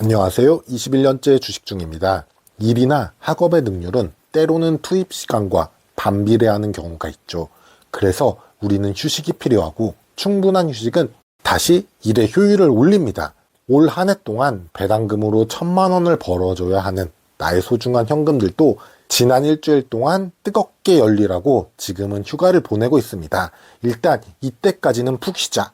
안녕하세요. 21년째 주식 중입니다. 일이나 학업의 능률은 때로는 투입 시간과 반비례하는 경우가 있죠. 그래서 우리는 휴식이 필요하고 충분한 휴식은 다시 일의 효율을 올립니다. 올 한 해 동안 배당금으로 1,000만 원을 벌어줘야 하는 나의 소중한 현금들도 지난 일주일 동안 뜨겁게 열리라고 지금은 휴가를 보내고 있습니다. 일단 이때까지는 푹 쉬자.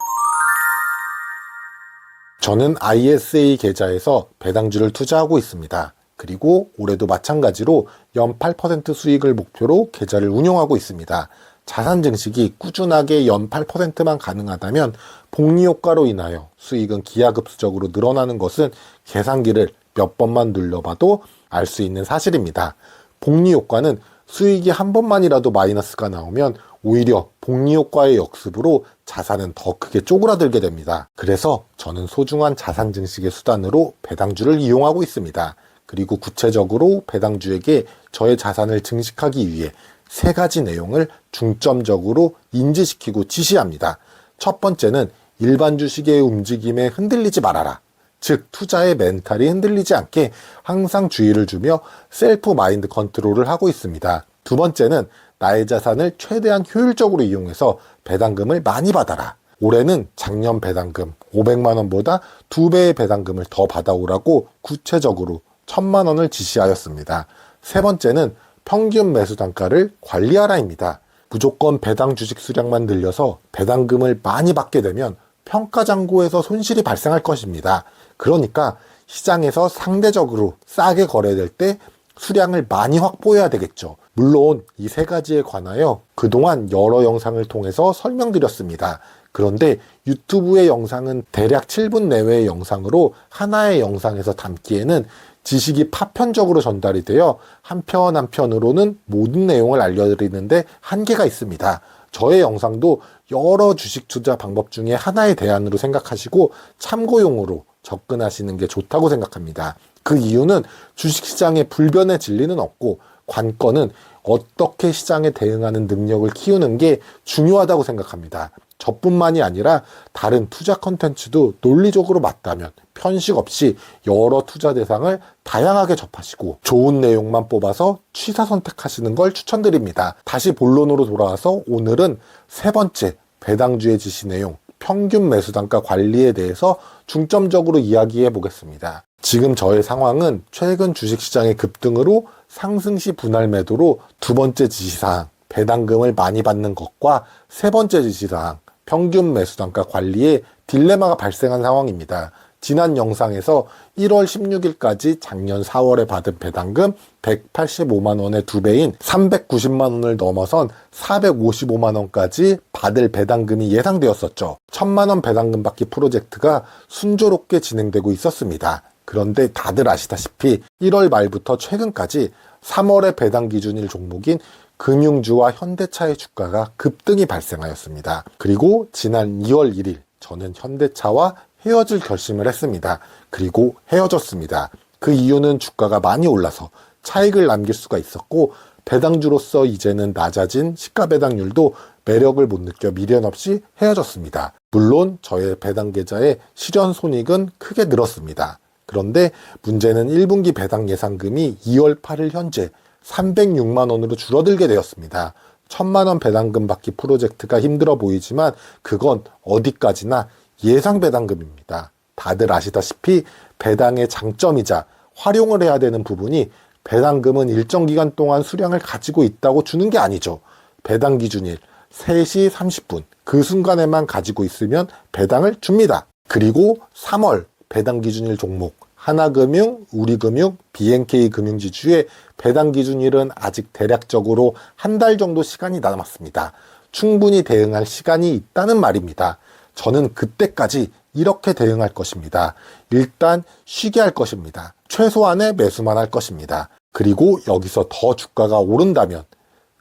저는 ISA 계좌에서 배당주를 투자하고 있습니다. 그리고 올해도 마찬가지로 연 8% 수익을 목표로 계좌를 운용하고 있습니다. 자산 증식이 꾸준하게 연 8%만 가능하다면 복리 효과로 인하여 수익은 기하급수적으로 늘어나는 것은 계산기를 몇 번만 눌러봐도 알 수 있는 사실입니다. 복리 효과는 수익이 한 번만이라도 마이너스가 나오면 오히려 복리 효과의 역습으로 자산은 더 크게 쪼그라들게 됩니다. 그래서 저는 소중한 자산 증식의 수단으로 배당주를 이용하고 있습니다. 그리고 구체적으로 배당주에게 저의 자산을 증식하기 위해 3가지 내용을 중점적으로 인지시키고 지시합니다. 첫 번째는 일반 주식의 움직임에 흔들리지 말아라. 즉 투자의 멘탈이 흔들리지 않게 항상 주의를 주며 셀프 마인드 컨트롤을 하고 있습니다. 두 번째는 나의 자산을 최대한 효율적으로 이용해서 배당금을 많이 받아라. 올해는 작년 배당금 500만 원보다 2배의 배당금을 더 받아오라고 구체적으로 1,000만 원을 지시하였습니다. 세 번째는 평균 매수 단가를 관리하라입니다. 무조건 배당 주식 수량만 늘려서 배당금을 많이 받게 되면 평가잔고에서 손실이 발생할 것입니다. 그러니까 시장에서 상대적으로 싸게 거래될 때 수량을 많이 확보해야 되겠죠. 물론 이 3가지에 관하여 그동안 여러 영상을 통해서 설명드렸습니다. 그런데 유튜브의 영상은 대략 7분 내외의 영상으로 하나의 영상에서 담기에는 지식이 파편적으로 전달이 되어 한 편 한 편으로는 모든 내용을 알려드리는데 한계가 있습니다. 저의 영상도 여러 주식 투자 방법 중에 하나의 대안으로 생각하시고 참고용으로 접근하시는 게 좋다고 생각합니다. 그 이유는 주식시장의 불변의 진리는 없고 관건은 어떻게 시장에 대응하는 능력을 키우는 게 중요하다고 생각합니다. 저뿐만이 아니라 다른 투자 컨텐츠도 논리적으로 맞다면 편식 없이 여러 투자 대상을 다양하게 접하시고 좋은 내용만 뽑아서 취사 선택하시는 걸 추천드립니다. 다시 본론으로 돌아와서 오늘은 3번째 배당주의 지시 내용 평균 매수 단가 관리에 대해서 중점적으로 이야기해 보겠습니다. 지금 저의 상황은 최근 주식시장의 급등으로 상승 시 분할 매도로 2번째 지시사항 배당금을 많이 받는 것과 3번째 지시사항 평균 매수 단가 관리에 딜레마가 발생한 상황입니다. 지난 영상에서 1월 16일까지 작년 4월에 받은 배당금 185만 원의 2배인 390만 원을 넘어선 455만 원까지 받을 배당금이 예상되었었죠. 1,000만 원 배당금 받기 프로젝트가 순조롭게 진행되고 있었습니다. 그런데 다들 아시다시피 1월 말부터 최근까지 3월의 배당 기준일 종목인 금융주와 현대차의 주가가 급등이 발생하였습니다. 그리고 지난 2월 1일 저는 현대차와 헤어질 결심을 했습니다. 그리고 헤어졌습니다. 그 이유는 주가가 많이 올라서 차익을 남길 수가 있었고 배당주로서 이제는 낮아진 시가 배당률도 매력을 못 느껴 미련 없이 헤어졌습니다. 물론 저의 배당 계좌의 실현 손익은 크게 늘었습니다. 그런데 문제는 1분기 배당 예상금이 2월 8일 현재 306만 원으로 줄어들게 되었습니다. 1,000만 원 배당금 받기 프로젝트가 힘들어 보이지만 그건 어디까지나 예상 배당금입니다. 다들 아시다시피 배당의 장점이자 활용을 해야 되는 부분이 배당금은 일정 기간 동안 수량을 가지고 있다고 주는 게 아니죠. 배당 기준일 3시 30분 그 순간에만 가지고 있으면 배당을 줍니다. 그리고 3월 배당 기준일 종목 하나금융, 우리금융, BNK 금융지주의 배당 기준일은 아직 대략적으로 한 달 정도 시간이 남았습니다. 충분히 대응할 시간이 있다는 말입니다. 저는 그때까지 이렇게 대응할 것입니다. 일단 쉬게 할 것입니다. 최소한의 매수만 할 것입니다. 그리고 여기서 더 주가가 오른다면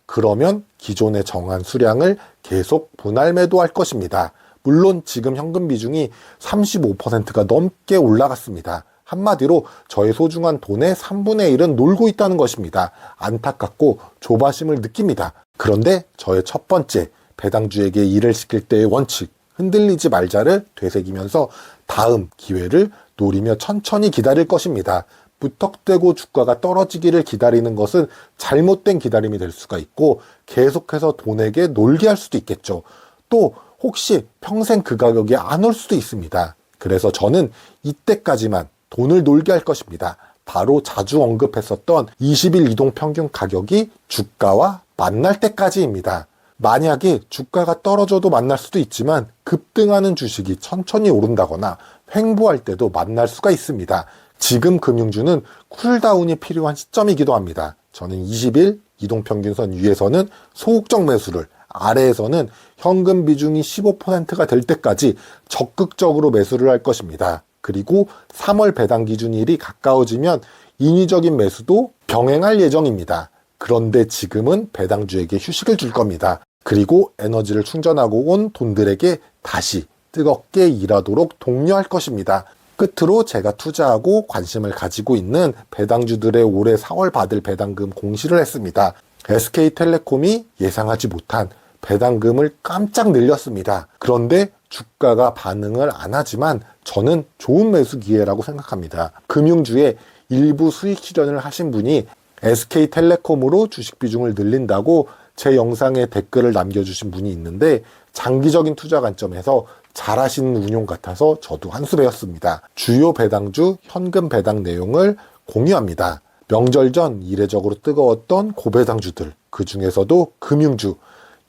그러면 기존에 정한 수량을 계속 분할 매도할 것입니다. 물론 지금 현금 비중이 35%가 넘게 올라갔습니다. 한마디로 저의 소중한 돈의 3분의 1은 놀고 있다는 것입니다. 안타깝고 조바심을 느낍니다. 그런데 저의 첫 번째 배당주에게 일을 시킬 때의 원칙 흔들리지 말자를 되새기면서 다음 기회를 노리며 천천히 기다릴 것입니다. 무턱대고 주가가 떨어지기를 기다리는 것은 잘못된 기다림이 될 수가 있고 계속해서 돈에게 놀게 할 수도 있겠죠. 또 혹시 평생 그 가격이 안 올 수도 있습니다. 그래서 저는 이때까지만 돈을 놀게 할 것입니다. 바로 자주 언급했었던 20일 이동평균 가격이 주가와 만날 때까지입니다. 만약에 주가가 떨어져도 만날 수도 있지만 급등하는 주식이 천천히 오른다거나 횡보할 때도 만날 수가 있습니다. 지금 금융주는 쿨다운이 필요한 시점이기도 합니다. 저는 20일 이동평균선 위에서는 소극적 매수를, 아래에서는 현금 비중이 15%가 될 때까지 적극적으로 매수를 할 것입니다. 그리고 3월 배당 기준일이 가까워지면 인위적인 매수도 병행할 예정입니다. 그런데 지금은 배당주에게 휴식을 줄 겁니다. 그리고 에너지를 충전하고 온 돈들에게 다시 뜨겁게 일하도록 독려할 것입니다. 끝으로 제가 투자하고 관심을 가지고 있는 배당주들의 올해 4월 받을 배당금 공시를 했습니다. SK텔레콤이 예상하지 못한 배당금을 깜짝 늘렸습니다. 그런데 주가가 반응을 안 하지만 저는 좋은 매수 기회라고 생각합니다. 금융주에 일부 수익 실현을 하신 분이 SK텔레콤으로 주식 비중을 늘린다고 제 영상에 댓글을 남겨주신 분이 있는데 장기적인 투자 관점에서 잘하시는 운용 같아서 저도 한 수 배웠습니다. 주요 배당주 현금 배당 내용을 공유합니다. 명절 전 이례적으로 뜨거웠던 고배당주들, 그 중에서도 금융주,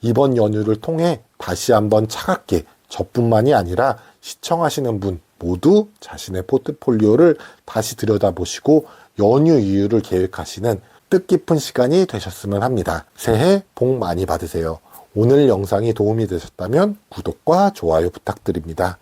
이번 연휴를 통해 다시 한번 차갑게 저뿐만이 아니라 시청하시는 분 모두 자신의 포트폴리오를 다시 들여다보시고 연휴 이후를 계획하시는 뜻깊은 시간이 되셨으면 합니다. 새해 복 많이 받으세요. 오늘 영상이 도움이 되셨다면 구독과 좋아요 부탁드립니다.